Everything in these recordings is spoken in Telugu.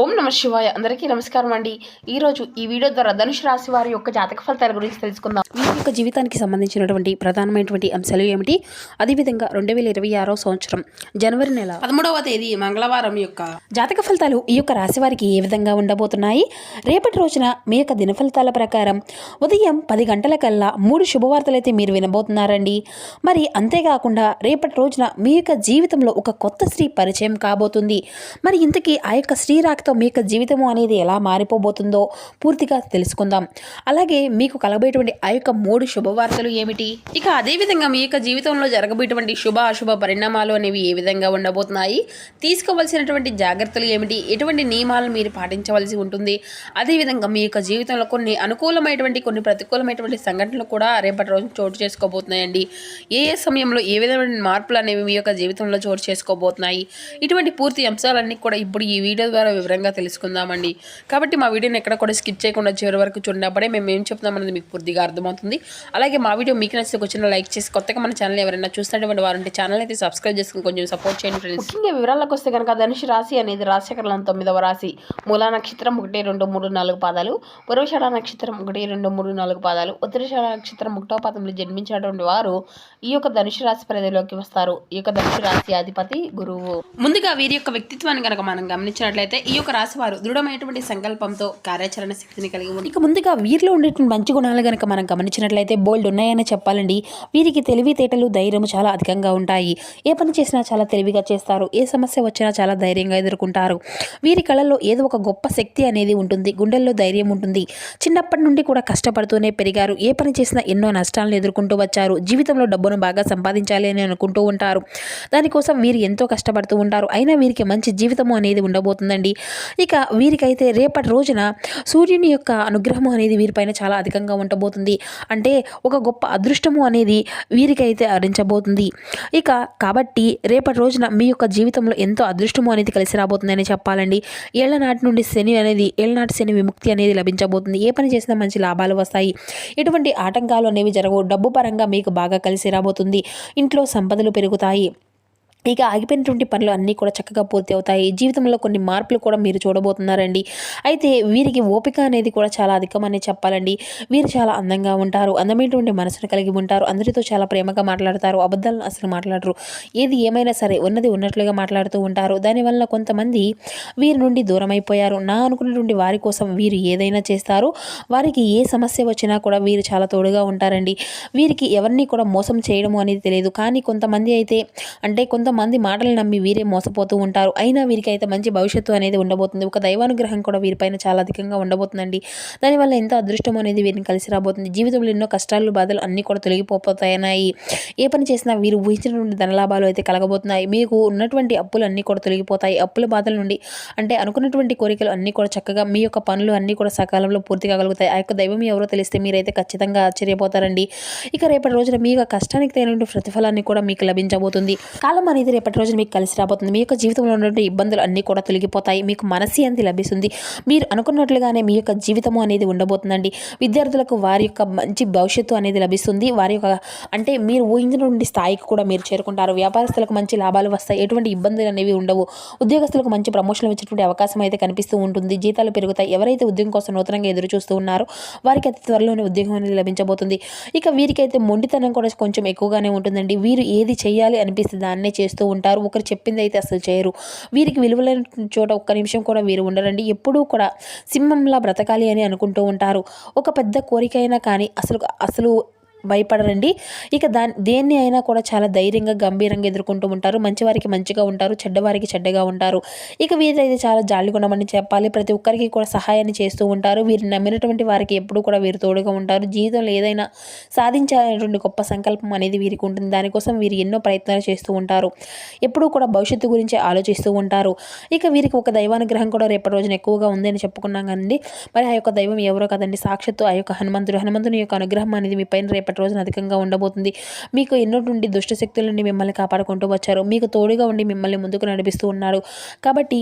ఓం నమ శివాయ. అందరికీ నమస్కారం అండి. ఈరోజు ఈ వీడియో ద్వారా ధనుసు రాశి వారి యొక్క జాతక ఫలితాల గురించి తెలుసుకుందాం. వీరి యొక్క జీవితానికి సంబంధించినటువంటి ప్రధానమైనటువంటి అంశాలు ఏమిటి, అదేవిధంగా 2026 సంవత్సరం జనవరి నెల 13వ తేదీ మంగళవారం యొక్క జాతక ఫలితాలు ఈ యొక్క రాశి వారికి ఏ విధంగా ఉండబోతున్నాయి. రేపటి రోజున మీ యొక్క దిన ఫలితాల ప్రకారం ఉదయం 10 గంటల కల్లా 3 శుభవార్తలు అయితే మీరు వినబోతున్నారండి. మరి అంతేకాకుండా రేపటి రోజున మీ యొక్క జీవితంలో ఒక కొత్త స్త్రీ పరిచయం కాబోతుంది. మరి ఇంతకీ ఆ యొక్క స్త్రీ రాకతో మీ యొక్క జీవితం అనేది ఎలా మారిపోబోతుందో పూర్తిగా తెలుసుకుందాం. అలాగే మీకు కలగబోయేటువంటి ఆ యొక్క 3 శుభవార్తలు ఏమిటి, ఇక అదేవిధంగా మీ యొక్క జీవితంలో జరగబోయేటువంటి శుభ అశుభ పరిణామాలు అనేవి ఏ విధంగా ఉండబోతున్నాయి, తీసుకోవాల్సినటువంటి జాగ్రత్తలు ఏమిటి, ఎటువంటి నియమాలను మీరు పాటించవలసి ఉంటుంది, అదేవిధంగా మీ యొక్క జీవితంలో కొన్ని అనుకూలమైనటువంటి కొన్ని ప్రతికూలమైనటువంటి సంఘటనలు కూడా రేపటి రోజు చోటు చేసుకోబోతున్నాయండి. ఏ ఏ సమయంలో ఏ విధమైన మార్పులు అనేవి మీ యొక్క జీవితంలో చోటు చేసుకోబోతున్నాయి, ఇటువంటి పూర్తి అంశాలన్నీ కూడా ఇప్పుడు ఈ వీడియో ద్వారా వివరంగా తెలుసుకుందామండి. కాబట్టి మా వీడియోని ఎక్కడ కూడా స్కిప్ చేయకుండా చివరి వరకు చూడబడే మేము ఏం చెప్తామనేది మీకు పూర్తిగా అర్థమవుతుంది. అలాగే మా వీడియో మీకు నచ్చితే వచ్చిన లైక్ చేసి కొత్తగా మన ఛానల్ ఎవరైనా చూస్తున్నటువంటి వారంటే ఛానల్ అయితే సబ్స్క్రైబ్ చేసుకుని కొంచెం సపోర్ట్ చేయండి ఫ్రెండ్స్. ముఖ్యంగా వివరాలకు వస్తే కనుక ధనుసు రాశి అనేది రాశిచక్రంలో 9వ రాశి. మూలా నక్షత్రం 1, 2, 3, 4 పాదాలు, పూర్వషాఢ నక్షత్రం 1, 2, 3, 4 పాదాలు, ఉత్తరాషాఢ నక్షత్రం 1వ పాదంలో జన్మించినటువంటి వారు ఈ యొక్క ధనుసు రాశి పరిధిలోకి వస్తారు. ఈ యొక్క ధనుసు రాశి అధిపతి గురువు. ముందుగా వీరి యొక్క వ్యక్తిత్వాన్ని కనుక మనం గమనించినట్లయితే ఈ యొక్క రాశి వారు దృఢమైనటువంటి సంకల్పంతో కార్యాచరణ శక్తిని కలిగి ఉంది. ఇక ముందుగా వీరిలో ఉండేటువంటి మంచి గుణాలు కనుక మనం గమనించినట్లయితే బోల్డ్ ఉన్నాయని చెప్పాలండి. వీరికి తెలివితేటలు ధైర్యం చాలా అధికంగా ఉంటాయి. ఏ పని చేసినా చాలా తెలివిగా చేస్తారు. ఏ సమస్య వచ్చినా చాలా ధైర్యంగా ఎదుర్కొంటారు. వీరి కళల్లో ఏదో ఒక గొప్ప శక్తి అనేది ఉంటుంది. గుండెల్లో ధైర్యం ఉంటుంది. చిన్నప్పటి నుండి కూడా కష్టపడుతూనే పెరిగారు. ఏ పని చేసినా ఎన్నో నష్టాలను ఎదుర్కొంటూ వచ్చారు. జీవితంలో డబ్బును బాగా సంపాదించాలి అని అనుకుంటూ ఉంటారు. దానికోసం వీరు ఎంతో కష్టపడుతూ ఉంటారు. అయినా వీరికి మంచి జీవితము అనేది ఉండబోతుందండి. ఇక వీరికైతే రేపటి రోజున సూర్యుని యొక్క అనుగ్రహము అనేది వీరిపైన చాలా అధికంగా ఉండబోతుంది. అంటే ఒక గొప్ప అదృష్టము అనేది వీరికైతే హరించబోతుంది. ఇక కాబట్టి రేపటి రోజున మీ యొక్క జీవితంలో ఎంతో అదృష్టము అనేది కలిసి రాబోతుందని చెప్పాలండి. ఏళ్లనాటి నుండి ఏళ్లనాటి శని విముక్తి అనేది లభించబోతుంది. ఏ పని చేసినా మంచి లాభాలు వస్తాయి. ఎటువంటి ఆటంకాలు అనేవి జరగవు. డబ్బు పరంగా మీకు బాగా కలిసి రాబోతుంది. ఇంట్లో సంపదలు పెరుగుతాయి. ఇక ఆగిపోయినటువంటి పనులు అన్నీ కూడా చక్కగా పూర్తి అవుతాయి. జీవితంలో కొన్ని మార్పులు కూడా మీరు చూడబోతున్నారండి. అయితే వీరికి ఓపిక అనేది కూడా చాలా అధికమని చెప్పాలండి. వీరు చాలా అందంగా ఉంటారు. అందమైనటువంటి మనసును కలిగి ఉంటారు. అందరితో చాలా ప్రేమగా మాట్లాడతారు. అబద్ధాలను అసలు మాట్లాడరు. ఏది ఏమైనా సరే ఉన్నది ఉన్నట్లుగా మాట్లాడుతూ ఉంటారు. దానివల్ల కొంతమంది వీరి నుండి దూరం అయిపోయారు. నా అనుకున్నటువంటి వారి కోసం వీరు ఏదైనా చేస్తారు. వారికి ఏ సమస్య వచ్చినా కూడా వీరు చాలా తోడుగా ఉంటారండి. వీరికి ఎవరిని కూడా మోసం చేయడము అనేది తెలియదు. కానీ కొంతమంది అయితే కొంతమంది మాటలు నమ్మి వీరే మోసపోతూ ఉంటారు. అయినా వీరికైతే మంచి భవిష్యత్తు అనేది ఉండబోతుంది. ఒక దైవానుగ్రహం కూడా వీరిపైన చాలా అధికంగా ఉండబోతుందండి. దానివల్ల ఎంతో అదృష్టం అనేది వీరిని కలిసి రాబోతుంది. జీవితంలో ఎన్నో కష్టాలు బాధలు అన్నీ కూడా తొలగిపోతాయి. ఏ పని చేసినా వీరు ఊహించినటువంటి ధనలాభాలు అయితే కలగబోతున్నాయి. మీకు ఉన్నటువంటి అప్పులు అన్నీ కూడా తొలగిపోతాయి. అప్పుల బాధల నుండి అనుకున్నటువంటి కోరికలు అన్నీ కూడా చక్కగా మీ యొక్క పనులు అన్నీ కూడా సకాలంలో పూర్తి కాగలుగుతాయి. ఆ యొక్క దైవం ఎవరో తెలిస్తే మీరైతే ఖచ్చితంగా ఆశ్చర్యపోతారండి. ఇక రేపటి రోజున మీ యొక్క కష్టానికి తగినటువంటి ప్రతిఫలాన్ని కూడా మీకు లభించబోతుంది. కాలం అనేది రేపటి రోజు మీకు కలిసి రాబోతుంది. మీ యొక్క జీవితంలో ఉన్నటువంటి ఇబ్బందులు అన్నీ కూడా తొలగిపోతాయి. మీకు మనశ్శాంతి లభిస్తుంది. మీరు అనుకున్నట్లుగానే మీ యొక్క జీవితము అనేది ఉండబోతుందండి. విద్యార్థులకు వారి యొక్క మంచి భవిష్యత్తు అనేది లభిస్తుంది. వారి యొక్క మీరు ఊహించినటువంటి స్థాయికి కూడా మీరు చేరుకుంటారు. వ్యాపారస్తులకు మంచి లాభాలు వస్తాయి. ఎటువంటి ఇబ్బందులు అనేవి ఉండవు. ఉద్యోగస్తులకు మంచి ప్రమోషన్లు ఇచ్చేటువంటి అవకాశం అయితే కనిపిస్తూ ఉంటుంది. జీతాలు పెరుగుతాయి. ఎవరైతే ఉద్యోగం కోసం నూతనంగా ఎదురు చూస్తూ ఉన్నారో వారికి అతి త్వరలోనే ఉద్యోగం అనేది లభించబోతుంది. ఇక వీరికైతే మొండితనం కూడా కొంచెం ఎక్కువగానే ఉంటుందండి. వీరు ఏది చేయాలి అనిపిస్తే దాన్నే చేస్తూ ఉంటారు. ఒకరు చెప్పింది అయితే అసలు చేయరు. వీరికి విలువలైన చోట ఒక్క నిమిషం కూడా వీరు ఉండరండి. ఎప్పుడూ కూడా సింహంలా బ్రతకాలి అని అనుకుంటూ ఉంటారు. ఒక పెద్ద కోరిక అయినా కానీ అసలు భయపడరండి. ఇక దేన్ని అయినా కూడా చాలా ధైర్యంగా గంభీరంగా ఎదుర్కొంటూ ఉంటారు. మంచివారికి మంచిగా ఉంటారు. చెడ్డవారికి చెడ్డగా ఉంటారు. ఇక వీరైతే చాలా జాలి గుణమని చెప్పాలి. ప్రతి ఒక్కరికి కూడా సహాయాన్ని చేస్తూ ఉంటారు. వీరిని నమ్మినటువంటి వారికి ఎప్పుడూ కూడా వీరు తోడుగా ఉంటారు. జీవితంలో ఏదైనా సాధించాలనేటువంటి గొప్ప సంకల్పం అనేది వీరికి ఉంటుంది. దానికోసం వీరు ఎన్నో ప్రయత్నాలు చేస్తూ ఉంటారు. ఎప్పుడూ కూడా భవిష్యత్తు గురించి ఆలోచిస్తూ ఉంటారు. ఇక వీరికి ఒక దైవానుగ్రహం కూడా రేపటి రోజున ఎక్కువగా ఉందని చెప్పుకున్నాం కదండి. మరి ఆ యొక్క దైవం ఎవరో కదండి, సాక్షాత్తు ఆ యొక్క హనుమంతుని యొక్క అనుగ్రహం అనేది మీ పైన రేపటి రోజున అధికంగా ఉండబోతుంది. మీకు ఎన్నో నుండి దుష్ట శక్తుల నుండి మిమ్మల్ని కాపాడుకుంటూ వచ్చారు. మీకు తోడుగా ఉండి మిమ్మల్ని ముందుకు నడిపిస్తూ ఉన్నారు. కాబట్టి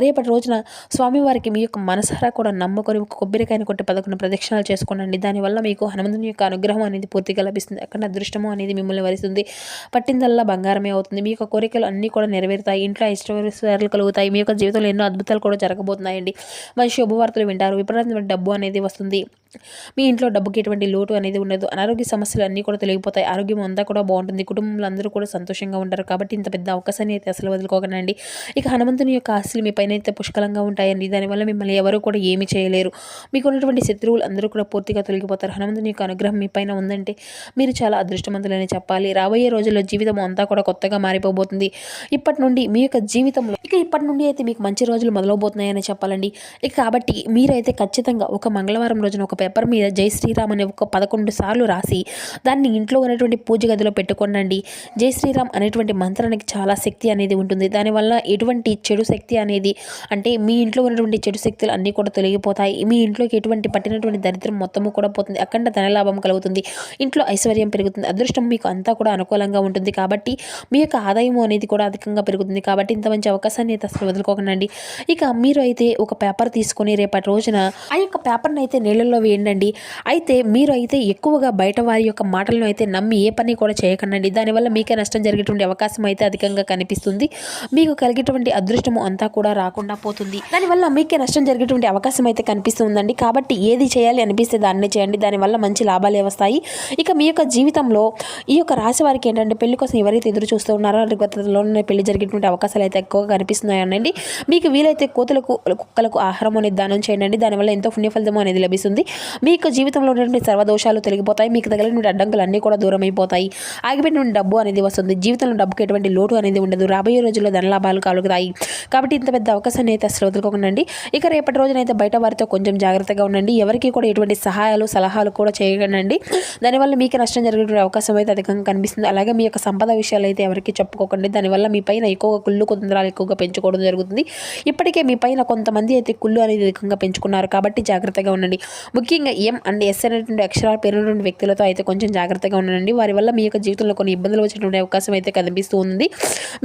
రేపటి రోజున స్వామివారికి మీ యొక్క మనసారా కూడా నమ్ముకొని ఒక కొబ్బరికాయను కొట్టి 11 ప్రదక్షిణాలు చేసుకోండి. దానివల్ల మీకు హనుమంతుని యొక్క అనుగ్రహం అనేది పూర్తిగా లభిస్తుంది. అక్కడ అదృష్టము అనేది మిమ్మల్ని వరిస్తుంది. పట్టిందల్లా బంగారమే అవుతుంది. మీ యొక్క కోరికలు అన్నీ కూడా నెరవేరుతాయి. ఇంట్లో ఐశ్వర్యాలు కలుగుతాయి. మీ యొక్క జీవితంలో ఎన్నో అద్భుతాలు కూడా జరగబోతున్నాయండి. మంచి శుభవార్తలు వింటారు. విపరీతమైన డబ్బు అనేది వస్తుంది. మీ ఇంట్లో డబ్బుకి ఎటువంటి లోటు అనేది ఉండదు. అనారోగ్య సమస్యలు అన్నీ కూడా తొలగిపోతాయి. ఆరోగ్యం అంతా కూడా బాగుంటుంది. కుటుంబంలో అందరూ కూడా సంతోషంగా ఉంటారు. కాబట్టి ఇంత పెద్ద అవకాశాన్ని అయితే అసలు వదులుకోకండి. ఇక హనుమంతుని యొక్క ఆశలు మీ పైన అయితే పుష్కలంగా ఉంటాయండి. దానివల్ల మిమ్మల్ని ఎవరు కూడా ఏమీ చేయలేరు. మీకు ఉన్నటువంటి శత్రువులు అందరూ కూడా పూర్తిగా తొలగిపోతారు. హనుమంతుని యొక్క అనుగ్రహం మీ పైన ఉందంటే మీరు చాలా అదృష్టవంతులని చెప్పాలి. రాబోయే రోజుల్లో జీవితం అంతా కూడా కొత్తగా మారిపోబోతుంది. ఇప్పటి నుండి మీ యొక్క జీవితంలో ఇప్పటి నుండి అయితే మీకు మంచి రోజులు మొదలవబోతున్నాయని చెప్పాలండి. ఇక కాబట్టి మీరైతే ఖచ్చితంగా ఒక మంగళవారం రోజున ఒక పేపర్ మీద జై శ్రీరామ్ అనే ఒక 11 సార్లు రాసి దాన్ని ఇంట్లో ఉన్నటువంటి పూజ గదిలో పెట్టుకోండి. జై శ్రీరామ్ అనేటువంటి మంత్రానికి చాలా శక్తి అనేది ఉంటుంది. దానివల్ల ఎటువంటి చెడు శక్తి అనేది అంటే మీ ఇంట్లో ఉన్నటువంటి చెడు శక్తులు అన్నీ కూడా తొలగిపోతాయి. మీ ఇంట్లోకి ఎటువంటి పట్టినటువంటి దరిద్రం మొత్తము కూడా పోతుంది. అఖండ ధనలాభం కలుగుతుంది. ఇంట్లో ఐశ్వర్యం పెరుగుతుంది. అదృష్టం మీకు అంతా కూడా అనుకూలంగా ఉంటుంది. కాబట్టి మీ యొక్క ఆదాయం అనేది కూడా అధికంగా పెరుగుతుంది. కాబట్టి ఇంత మంచి అవకాశాన్ని అయితే అసలు వదులుకోకండి. ఇక మీరు అయితే ఒక పేపర్ తీసుకొని రేపటి రోజున ఆ యొక్క పేపర్ని అయితే నీళ్ళల్లో వేయండి. అయితే మీరు అయితే ఎక్కువగా బయట వారి యొక్క మాటలను అయితే నమ్మి ఏ పని కూడా చేయకండి. దానివల్ల మీకే నష్టం జరిగేటువంటి అవకాశం అయితే అధికంగా కనిపిస్తుంది. మీకు కలిగేటువంటి అదృష్టము అంతా కూడా రాకుండా పోతుంది. దానివల్ల మీకే నష్టం జరిగేటువంటి అవకాశం అయితే కనిపిస్తుందండి. కాబట్టి ఏది చేయాలి అనిపిస్తే దాన్నే చేయండి. దానివల్ల మంచి లాభాలే వస్తాయి. ఇక మీ యొక్క జీవితంలో ఈ యొక్క రాశి వారికి ఏంటంటే పెళ్లి కోసం ఎవరైతే ఎదురు చూస్తూ ఉన్నారో గతంలోనే పెళ్లి జరిగేటువంటి అవకాశాలు అయితే ఎక్కువగా కనిపిస్తున్నాయండి. మీకు వీలైతే కోతులకు కుక్కలకు ఆహారం అనేది దానం చేయండి. దానివల్ల ఎంతో పుణ్యఫలితం అనేది లభిస్తుంది. మీ యొక్క జీవితంలో ఉన్నటువంటి సర్వదోషాలు తొలగిపోతాయి. మీకు తగిలినటువంటి అడ్డంకులు అన్నీ కూడా దూరం అయిపోతాయి. ఆగిపోయినటువంటి డబ్బు అనేది వస్తుంది. జీవితంలో డబ్బుకి ఎటువంటి లోటు అనేది ఉండదు. రాబోయే రోజుల్లో ధనలాభాలు కలుగుతాయి. కాబట్టి ఇంత పెద్ద అవకాశాన్ని అయితే అసలు వదులుకోకండి. ఇక రేపటి రోజునైతే బయట వారితో కొంచెం జాగ్రత్తగా ఉండండి. ఎవరికి కూడా ఎటువంటి సహాయాలు సలహాలు కూడా చేయకండి. దానివల్ల మీకు నష్టం జరిగే అవకాశం అయితే అధికంగా కనిపిస్తుంది. అలాగే మీ యొక్క సంపద విషయాలు అయితే ఎవరికి చెప్పుకోకండి. దానివల్ల మీ పైన ఎక్కువగా కుళ్ళు కుందరాలు ఎక్కువగా పెంచుకోవడం జరుగుతుంది. ఇప్పటికే మీ పైన కొంతమంది అయితే కుళ్ళు అనేది అధికంగా పెంచుకున్నారు. కాబట్టి జాగ్రత్తగా ఉండండి. ముఖ్యంగా ఎం అండ్ ఎస్ అనేటువంటి అక్షరాలు పేరున్నటువంటి వ్యక్తులతో అయితే కొంచెం జాగ్రత్తగా ఉండండి. వారి వల్ల మీ యొక్క జీవితంలో కొన్ని ఇబ్బందులు వచ్చేటువంటి అవకాశం అయితే కనిపిస్తూ ఉంది.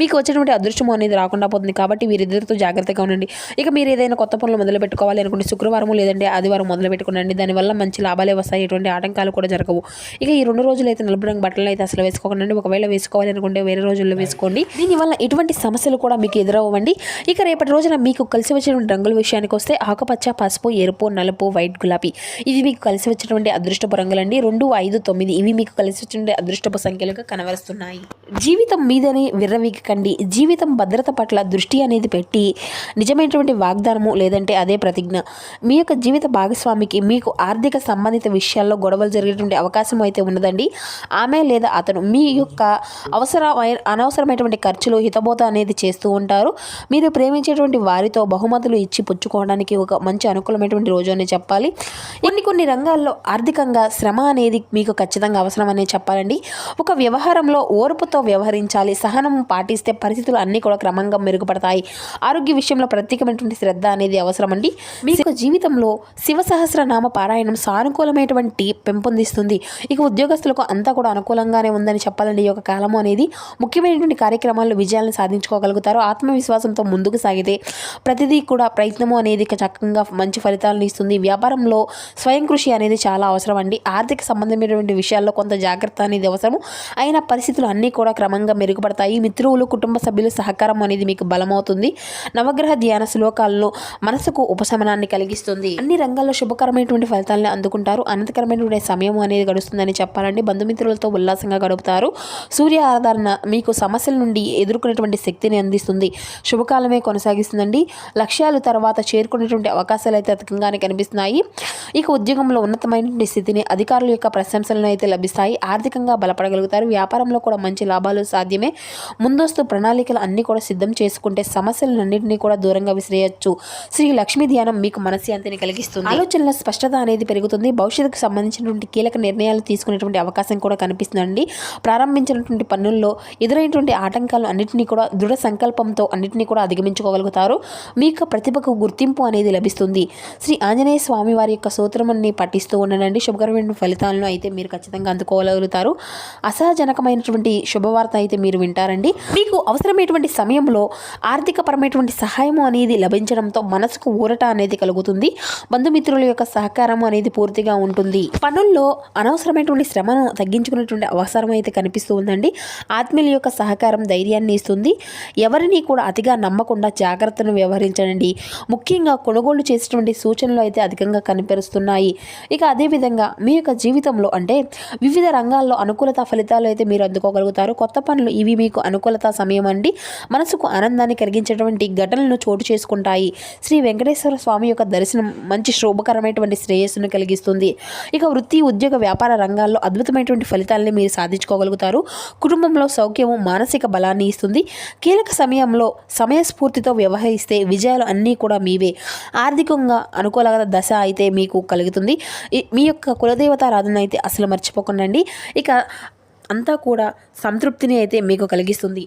మీకు వచ్చేటువంటి అదృష్టం అనేది రాకుండా పోతుంది. కాబట్టి వీరిద్దరితో జాగ్రత్తగా ఉండండి. ఇక మీరు ఏదైనా కొత్త పనులు మొదలు పెట్టుకోవాలి అనుకుంటే శుక్రవారం లేదంటే ఆదివారం మొదలు పెట్టుకోండి. దానివల్ల మంచి లాభాలే వస్తాయి. ఎటువంటి ఆటంకాలు కూడా జరగవు. ఇక ఈ 2 రోజులు అయితే నలుపు రంగు బట్టలు అయితే అసలు వేసుకోకండి. ఒకవేళ వేసుకోవాలి అనుకుంటే వేరే రోజుల్లో వేసుకోండి. దీనివల్ల ఎటువంటి సమస్యలు కూడా మీకు ఎదురవ్వండి. ఇక రేపటి రోజున మీకు కలిసి వచ్చినటువంటి రంగుల విషయానికి వస్తే ఆకుపచ్చ, పసుపు, ఎరుపు, నలుపు, వైట్, గులాబీ ఇవి మీకు కలిసి వచ్చినటువంటి అదృష్టపు రంగులండి. 2, 5, 9 ఇవి మీకు కలిసి వచ్చినటువంటి అదృష్టపు సంఖ్యలుగా కనబరుస్తున్నాయి. జీవితం మీదనే విర్రవీగకండి. జీవితం భద్రత పట్ల దృష్టి అనేది పెట్టి నిజమైనటువంటి వాగ్దానము లేదంటే అదే ప్రతిజ్ఞ. మీ యొక్క జీవిత భాగస్వామికి మీకు ఆర్థిక సంబంధిత విషయాల్లో గొడవలు జరిగేటువంటి అవకాశం అయితే ఉన్నదండి. ఆమె లేదా అతను మీ యొక్క అనవసరమైనటువంటి ఖర్చులు హితబోత అనేది చేస్తూ ఉంటారు. మీరు ప్రేమించేటువంటి వారితో బహుమతులు ఇచ్చి పుచ్చుకోవడానికి ఒక మంచి అనుకూలమైనటువంటి రోజు అని చెప్పాలి. కొన్ని రంగాల్లో ఆర్థికంగా శ్రమ అనేది మీకు ఖచ్చితంగా అవసరం అనే చెప్పాలండి. ఒక వ్యవహారంలో ఓర్పుతో వ్యవహరించాలి. సహనం పాటిస్తే పరిస్థితులు అన్నీ కూడా క్రమంగా మెరుగుపడతాయి. ఆరోగ్య విషయంలో ప్రత్యేకమైనటువంటి శ్రద్ధ అనేది అవసరం అండి. మీకు జీవితంలో శివ సహస్రనామ పారాయణం సానుకూలమైనటువంటి పెంపొందిస్తుంది. ఇక ఉద్యోగస్తులకు అంతా కూడా అనుకూలంగానే ఉందని చెప్పాలండి. ఈ యొక్క కాలము అనేది ముఖ్యమైనటువంటి కార్యక్రమాల్లో విజయాలను సాధించుకోగలుగుతారు. ఆత్మవిశ్వాసంతో ముందుకు సాగితే ప్రతిదీ కూడా ప్రయత్నము అనేది చక్కగా మంచి ఫలితాలను ఇస్తుంది. వ్యాపారంలో స్వయం కృషి అనేది చాలా అవసరం అండి. ఆర్థిక సంబంధమైనటువంటి విషయాల్లో కొంత జాగ్రత్త అనేది అవసరం. అయిన పరిస్థితులు అన్నీ కూడా క్రమంగా మెరుగుపడతాయి. మిత్రులు, కుటుంబ సభ్యుల సహకారం అనేది మీకు బలమవుతుంది. నవగ్రహ ధ్యాన శ్లోకాల్లో మనసుకు ఉపశమనాన్ని కలిగిస్తుంది. అన్ని రంగాల్లో శుభకరమైనటువంటి ఫలితాలను అందుకుంటారు. అనంతకరమైనటువంటి సమయం అనేది గడుస్తుందని చెప్పాలండి. బంధుమిత్రులతో ఉల్లాసంగా గడుపుతారు. సూర్య ఆరాధన మీకు సమస్యల నుండి ఎదుర్కొనేటువంటి శక్తిని అందిస్తుంది. శుభకాలమే కొనసాగిస్తుందండి. లక్ష్యాలు తర్వాత చేరుకునేటువంటి అవకాశాలు అయితే అధికంగానే కనిపిస్తున్నాయి. ఇక ఉద్యోగంలో ఉన్నతమైనటువంటి స్థితిని అధికారుల యొక్క ప్రశంసలను అయితే లభిస్తాయి. ఆర్థికంగా బలపడగలుగుతారు. వ్యాపారంలో కూడా మంచి లాభాలు సాధ్యమే. ముందస్తు ప్రణాళికలు అన్ని కూడా సిద్ధం చేసుకుంటే సమస్యలన్నింటినీ కూడా దూరంగా విసిరేయచ్చు. శ్రీ లక్ష్మీ ధ్యానం మీకు మనశ్శాంతిని కలిగిస్తుంది. ఆలోచనల స్పష్టత అనేది పెరుగుతుంది. భవిష్యత్తుకు సంబంధించినటువంటి కీలక నిర్ణయాలు తీసుకునేటువంటి అవకాశం కూడా కనిపిస్తుందండి. ప్రారంభించినటువంటి పనుల్లో ఎదురైనటువంటి ఆటంకాలు అన్నింటినీ కూడా దృఢ సంకల్పంతో అన్నింటినీ కూడా అధిగమించుకోగలుగుతారు. మీ యొక్క ప్రతిభకు గుర్తింపు అనేది లభిస్తుంది. శ్రీ ఆంజనేయ స్వామి వారి యొక్క స్తోత్రమని పఠిస్తూ ఉండండి. శుభకరమైన ఫలితాలను అయితే మీరు ఖచ్చితంగా అందుకోగలుగుతారు. అసహజనకమైనటువంటి శుభవార్త అయితే మీరు వింటారండి. మీకు అవసరమైనటువంటి సమయంలో ఆర్థికపరమైనటువంటి సహాయము అనేది లభించడంతో మనసుకు ఊరట అనేది కలుగుతుంది. బంధుమిత్రుల యొక్క సహకారం అనేది పూర్తిగా ఉంటుంది. పనుల్లో అనవసరమైనటువంటి శ్రమను తగ్గించుకునేటువంటి అవసరం అయితే కనిపిస్తూ ఉందండి. ఆత్మీయుల యొక్క సహకారం ధైర్యాన్ని ఇస్తుంది. ఎవరిని కూడా అతిగా నమ్మకుండా జాగ్రత్తను వ్యవహరించండి. ముఖ్యంగా కొనుగోలు చేసేటువంటి సూచనలు అయితే అధికంగా కనిపిస్తున్నాయి. ఇక అదేవిధంగా మీ యొక్క జీవితంలో అంటే వివిధ రంగాల్లో అనుకూలత ఫలితాలు అయితే మీరు అందుకోగలుగుతారు. కొత్త పనులు ఇవి మీకు అనుకూలత సమయం అండి. మనసుకు ఆనందాన్ని కలిగించేటువంటి ఘటనలను చోటు చేసుకుంటాయి. శ్రీ వెంకటేశ్వర స్వామి యొక్క దర్శనం మంచి శుభకరమైనటువంటి శ్రేయస్సును కలిగిస్తుంది. ఇక వృత్తి ఉద్యోగ వ్యాపార రంగాల్లో అద్భుతమైనటువంటి ఫలితాలని మీరు సాధించుకోగలుగుతారు. కుటుంబంలో సౌఖ్యము మానసిక బలాన్ని ఇస్తుంది. కీలక సమయంలో సమయస్ఫూర్తితో వ్యవహరిస్తే విజయాలు అన్నీ కూడా మీవే. ఆర్థికంగా అనుకూల దశ అయితే మీకు కలుగుతుంది. మీ యొక్క కులదేవతారాధన అయితే అసలు మర్చిపోకండి. ఇక అంతా కూడా సంతృప్తిని అయితే మీకు కలిగిస్తుంది.